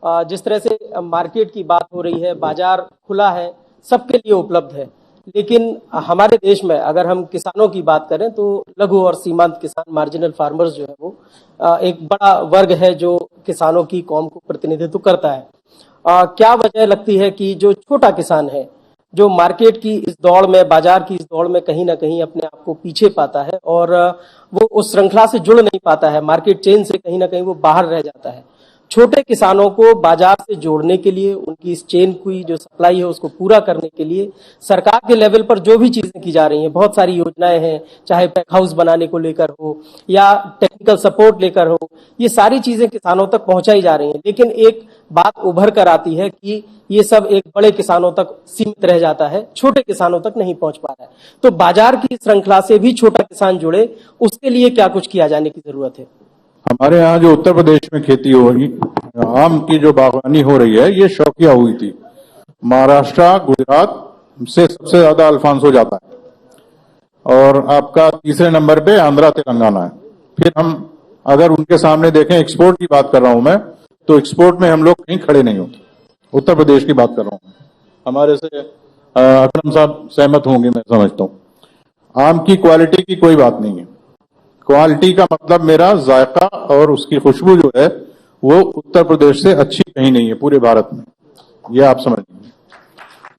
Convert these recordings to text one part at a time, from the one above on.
जिस तरह से मार्केट की बात हो रही है, बाजार खुला है, सबके लिए उपलब्ध है। लेकिन हमारे देश में अगर हम किसानों की बात करें तो लघु और सीमांत किसान, मार्जिनल फार्मर्स जो है वो एक बड़ा वर्ग है जो किसानों की कौम को प्रतिनिधित्व करता है। क्या वजह लगती है कि जो छोटा किसान है, जो मार्केट की इस दौड़ में, बाजार की इस दौड़ में कहीं ना कहीं अपने आप को पीछे पाता है और वो उस श्रृंखला से जुड़ नहीं पाता है, मार्केट चेन से कहीं ना कहीं वो बाहर रह जाता है। छोटे किसानों को बाजार से जोड़ने के लिए, उनकी इस चेन की जो सप्लाई है उसको पूरा करने के लिए सरकार के लेवल पर जो भी चीजें की जा रही हैं, बहुत सारी योजनाएं हैं, चाहे पैक हाउस बनाने को लेकर हो या टेक्निकल सपोर्ट लेकर हो, ये सारी चीजें किसानों तक पहुंचाई जा रही हैं। लेकिन एक बात उभर कर आती है कि ये सब एक बड़े किसानों तक सीमित रह जाता है, छोटे किसानों तक नहीं पहुंच पा रहा है। तो बाजार की श्रृंखला से भी छोटा किसान जुड़े, उसके लिए क्या कुछ किया जाने की जरूरत है? हमारे यहाँ जो उत्तर प्रदेश में खेती हो रही, आम की जो बागवानी हो रही है, ये शौकिया हुई थी। महाराष्ट्र, गुजरात से सबसे ज्यादा अल्फांसो जाता है और आपका तीसरे नंबर पे आंध्रा, तेलंगाना है। फिर हम अगर उनके सामने देखें, एक्सपोर्ट की बात कर रहा हूं मैं, तो एक्सपोर्ट में हम लोग कहीं खड़े नहीं होते। उत्तर प्रदेश की बात कर रहा हूं, हमारे से अकरम साहब सहमत होंगे, मैं समझता हूं। आम की क्वालिटी की कोई बात नहीं है। क्वालिटी का मतलब मेरा जायका और उसकी खुशबू जो है वो उत्तर प्रदेश से अच्छी कहीं नहीं है पूरे भारत में। ये आप समझ लीजिए।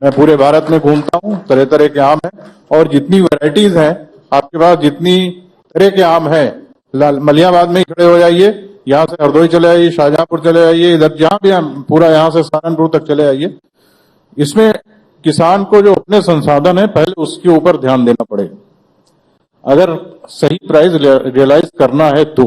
मैं पूरे भारत में घूमता हूं, तरह तरह के आम हैं और जितनी वैरायटीज हैं आपके पास, जितनी तरह के आम हैं, मलियाबाद में ही खड़े हो जाइए, यहाँ से हरदोई चले आइए, शाहजहांपुर चले आइए, इधर जहां भी पूरा यहाँ से सहारनपुर तक चले आइए। इसमें किसान को जो अपने संसाधन है पहले उसके ऊपर ध्यान देना पड़ेगा। अगर सही प्राइस रियलाइज करना है तो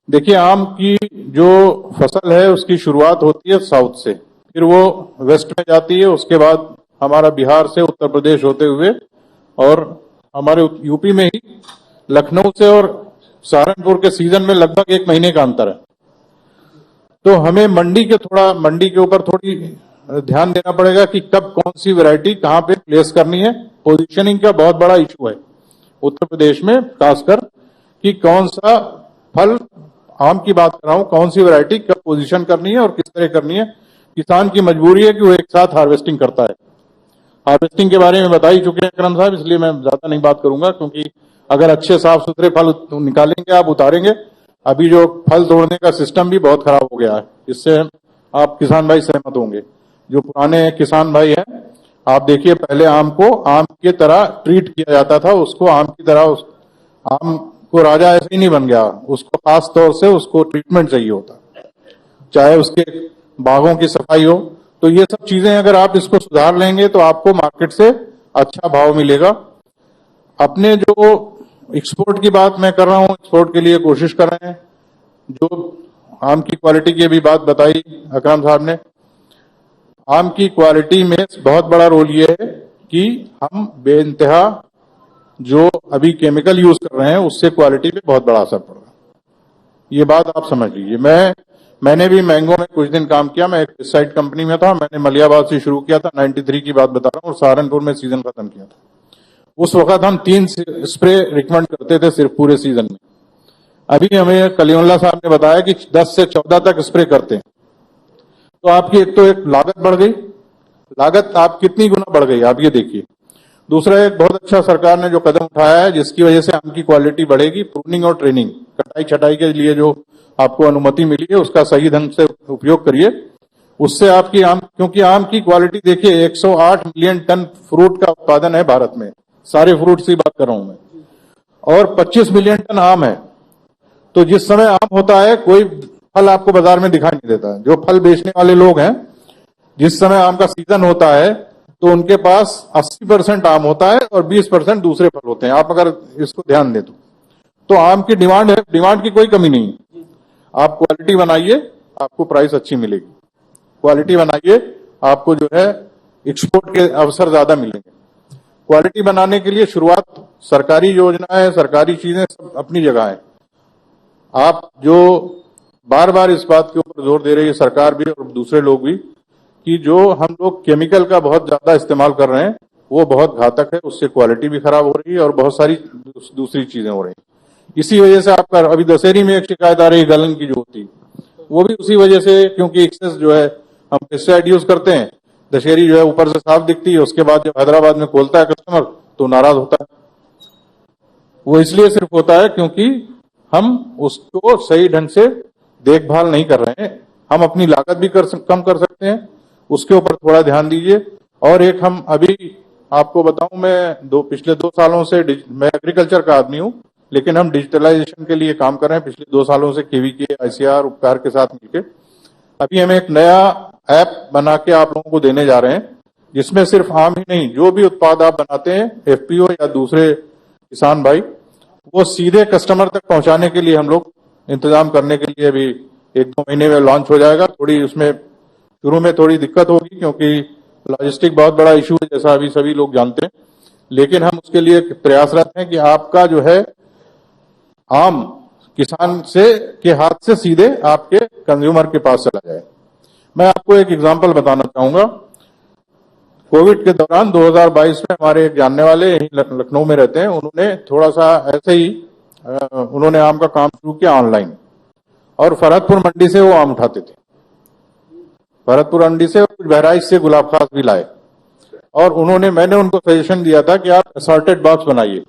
देखिए, आम की जो फसल है उसकी शुरुआत होती है साउथ से, फिर वो वेस्ट में जाती है, उसके बाद हमारा बिहार से उत्तर प्रदेश होते हुए और हमारे यूपी में ही लखनऊ से और सहारनपुर के सीजन में लगभग 1 महीने का अंतर है। तो हमें मंडी के ऊपर थोड़ी ध्यान देना पड़ेगा कि कब कौन सी वैरायटी कहां पे प्लेस करनी है। पोजीशनिंग का बहुत बड़ा इशू है उत्तर प्रदेश में, खासकर कि कौन सा फल, आम की बात कर रहा हूं, कौन सी वैरायटी कब पोजीशन करनी है और किस तरह करनी है। किसान की मजबूरी है कि वो एक साथ हार्वेस्टिंग करता है। हार्वेस्टिंग के बारे में बता ही चुके हैं अकरम साहब, इसलिए मैं ज्यादा नहीं बात करूंगा, क्योंकि अगर अच्छे साफ सुथरे फल निकालेंगे, आप उतारेंगे। अभी जो फल तोड़ने का सिस्टम भी बहुत खराब हो गया है, इससे आप किसान भाई सहमत होंगे। जो पुराने किसान भाई हैं, आप देखिए, पहले आम को आम की तरह ट्रीट किया जाता था, उसको आम की तरह, आम को राजा ऐसे ही नहीं बन गया, उसको खास तौर से उसको ट्रीटमेंट चाहिए होता, चाहे उसके बागों की सफाई हो। तो ये सब चीजें अगर आप इसको सुधार लेंगे तो आपको मार्केट से अच्छा भाव मिलेगा। अपने जो एक्सपोर्ट की बात मैं कर रहा हूं, एक्सपोर्ट के लिए कोशिश कर रहे हैं। जो आम की क्वालिटी की भी बात बताई अकरम साहब ने, आम की क्वालिटी में बहुत बड़ा रोल ये है कि हम बेइंतहा जो अभी केमिकल यूज कर रहे हैं उससे क्वालिटी पे बहुत बड़ा असर पड़ रहा है। ये बात आप समझ लीजिए। मैंने भी मैंगो में कुछ दिन काम किया। मैं एक पेस्टिसाइड कंपनी में था, मैंने मलियाबाद से शुरू किया था, 93 की बात बता रहा हूँ, और सहारनपुर में सीजन खत्म किया था। उस वक्त हम 3 स्प्रे रिकमेंड करते थे सिर्फ पूरे सीजन में। अभी हमें कलीमुल्लाह साहब ने बताया कि 10 से 14 तक स्प्रे करते हैं। तो आपकी एक लागत बढ़ गई, लागत आप कितनी गुना बढ़ गई आप ये देखिए। दूसरा, एक बहुत अच्छा सरकार ने जो कदम उठाया है जिसकी वजह से आम की क्वालिटी बढ़ेगी, प्रूनिंग और ट्रेनिंग, कटाई छटाई के लिए जो आपको अनुमति मिली है उसका सही ढंग से उपयोग करिए। उससे आपकी क्योंकि आम की क्वालिटी देखिए, 108 मिलियन टन फ्रूट का उत्पादन है भारत में, सारे फ्रूट की बात कर रहा हूं मैं, और 25 मिलियन टन आम है। तो जिस समय आम होता है कोई फल आपको बाजार में दिखाई नहीं देता। जो फल बेचने वाले लोग हैं, जिस समय आम का सीजन होता है तो उनके पास 80% आम होता है और 20% दूसरे फल होते हैं। आप अगर इसको ध्यान दें तो आम की डिमांड है, डिमांड की कोई कमी नहीं है। आप क्वालिटी बनाइए, आपको प्राइस अच्छी मिलेगी। क्वालिटी बनाइए, आपको जो है एक्सपोर्ट के अवसर ज्यादा मिलेंगे। क्वालिटी बनाने के लिए शुरुआत, सरकारी योजनाएं, सरकारी चीजें सब अपनी जगह है। आप जो बार बार इस बात के ऊपर जोर दे रही है सरकार भी और दूसरे लोग भी, कि जो हम लोग केमिकल का बहुत ज्यादा इस्तेमाल कर रहे हैं वो बहुत घातक है, उससे क्वालिटी भी खराब हो रही है और बहुत सारी दूसरी चीजें हो रही हैं। इसी वजह से आपका अभी दशहरी में एक शिकायत आ रही है गलन की जो होती, वो भी उसी वजह से, क्योंकि एक्सेस जो है हम पेस्टिसाइड यूज करते हैं, दशहरी जो है ऊपर से साफ दिखती है, उसके बाद जब हैदराबाद में खोलता है कस्टमर तो नाराज होता है। वो इसलिए सिर्फ होता है क्योंकि हम उसको सही ढंग से देखभाल नहीं कर रहे हैं। हम अपनी लागत भी कम कर सकते हैं, उसके ऊपर थोड़ा ध्यान दीजिए। और एक हम अभी आपको बताऊं, मैं पिछले 2 सालों से, मैं एग्रीकल्चर का आदमी हूं, लेकिन हम डिजिटलाइजेशन के लिए काम कर रहे हैं पिछले 2 सालों से केवीके, आईसीआर, उपकार के साथ मिलकर। अभी हम एक नया ऐप बना के आप लोगों को देने जा रहे हैं, जिसमें सिर्फ आम ही नहीं, जो भी उत्पाद आप बनाते हैं, एफपीओ या दूसरे किसान भाई, वो सीधे कस्टमर तक पहुंचाने के लिए हम लोग इंतजाम करने के लिए अभी 1-2 महीने में लॉन्च हो जाएगा। थोड़ी उसमें शुरू में थोड़ी दिक्कत होगी, क्योंकि लॉजिस्टिक बहुत बड़ा इशू है, जैसा अभी सभी लोग जानते हैं, लेकिन हम उसके लिए प्रयासरत हैं कि आपका जो है आम किसान के हाथ से सीधे आपके कंज्यूमर के पास चला जाए। मैं आपको एक एग्जांपल बताना चाहूंगा। कोविड के दौरान 2022 में हमारे एक जानने वाले यहीं लखनऊ में रहते हैं, उन्होंने थोड़ा सा ऐसे ही उन्होंने आम का काम शुरू किया ऑनलाइन, और फरहतपुर मंडी से वो आम उठाते थे। फरहतपुर मंडी से कुछ बहराइच से गुलाब खास भी लाए, और मैंने उनको सजेशन दिया था कि आप असॉर्टेड बॉक्स बनाइए।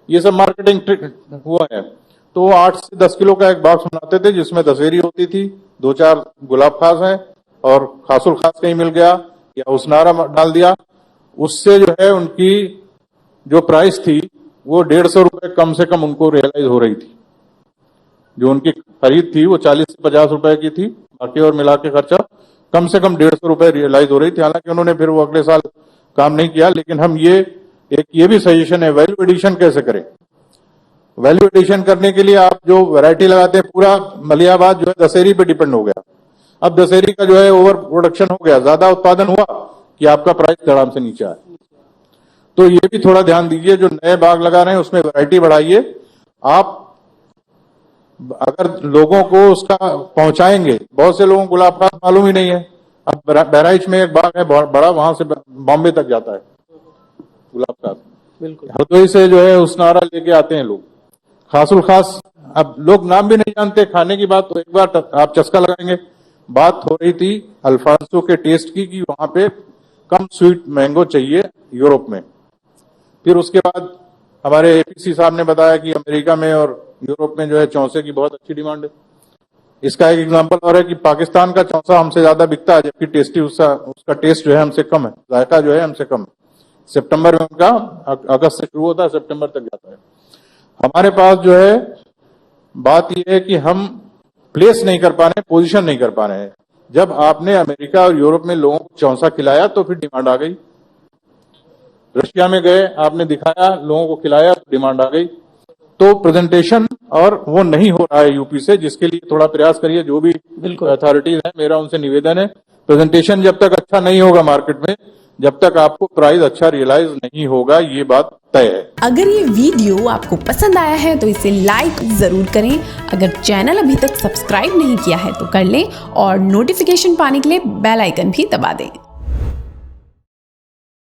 ये सब मार्केटिंग ट्रिक हुआ है। तो वो 8 से 10 किलो का एक बॉक्स बनाते थे, जिसमें दशहरी होती थी, 2-4 गुलाब खास है, और खासुल खास कहीं मिल गया या उसनारा डाल दिया। उससे जो है उनकी जो प्राइस थी वो 150 रुपए कम से कम उनको रियलाइज हो रही थी। जो उनकी खरीद थी वो 40 से 50 रुपए की थी, बाकी और मिला के खर्चा कम से कम 150 रुपए रियलाइज हो रही थी। हालांकि उन्होंने फिर वो अगले साल काम नहीं किया, लेकिन हम ये भी सजेशन है, वैल्यू एडिशन कैसे करें। वैल्यू एडिशन करने के लिए आप जो वैरायटी लगाते हैं, पूरा मलियाबाद जो है दशहरी पे डिपेंड हो गया। अब दशहरी का जो है ओवर प्रोडक्शन हो गया, ज्यादा उत्पादन हुआ कि आपका प्राइस धड़ाम से नीचे आया। तो ये भी थोड़ा ध्यान दीजिए, जो नए बाग लगा रहे हैं उसमें वैरायटी बढ़ाइए। आप अगर लोगों को उसका पहुंचाएंगे, बहुत से लोगों को गुलाब खास मालूम ही नहीं है। अब बहराइच में एक बाग है बड़ा, वहां से बॉम्बे तक जाता है गुलाब खास। बिल्कुल, हरदोई से जो है उसनारा लेके आते हैं लोग, खासुल खास। अब लोग नाम भी नहीं जानते, खाने की बात तो एक बार आप चस्का लगाएंगे। बात हो रही थी अल्फांसो के टेस्ट की, कि वहां पे कम स्वीट मैंगो चाहिए यूरोप में। फिर उसके बाद हमारे एपीसी साहब ने बताया कि अमेरिका में और यूरोप में जो है चौसे की बहुत अच्छी डिमांड है। इसका एक एग्जांपल और है कि पाकिस्तान का चौसा हमसे ज्यादा बिकता है, जबकि टेस्टी उसका टेस्ट जो है हमसे कम है, जायका जो है हमसे कम है। सितंबर में उनका, अगस्त से शुरू होता है, सितंबर तक जाता है। हमारे पास जो है बात यह है कि हम प्लेस नहीं कर पा रहे हैं, पोजीशन नहीं कर पा रहे हैं। जब आपने अमेरिका और यूरोप में लोगों को चौसा खिलाया तो फिर डिमांड आ गई। रशिया में गए, आपने दिखाया, लोगों को खिलाया, डिमांड आ गई। तो प्रेजेंटेशन और वो नहीं हो रहा है यूपी से, जिसके लिए थोड़ा प्रयास करिए। जो भी अथॉरिटीज है, मेरा उनसे निवेदन है, प्रेजेंटेशन जब तक अच्छा नहीं होगा मार्केट में, जब तक आपको प्राइस अच्छा रियलाइज नहीं होगा, ये बात तय है। अगर ये वीडियो आपको पसंद आया है तो इसे लाइक जरूर करें। अगर चैनल अभी तक सब्सक्राइब नहीं किया है तो कर लें, और नोटिफिकेशन पाने के लिए बेल आइकन भी दबा दें।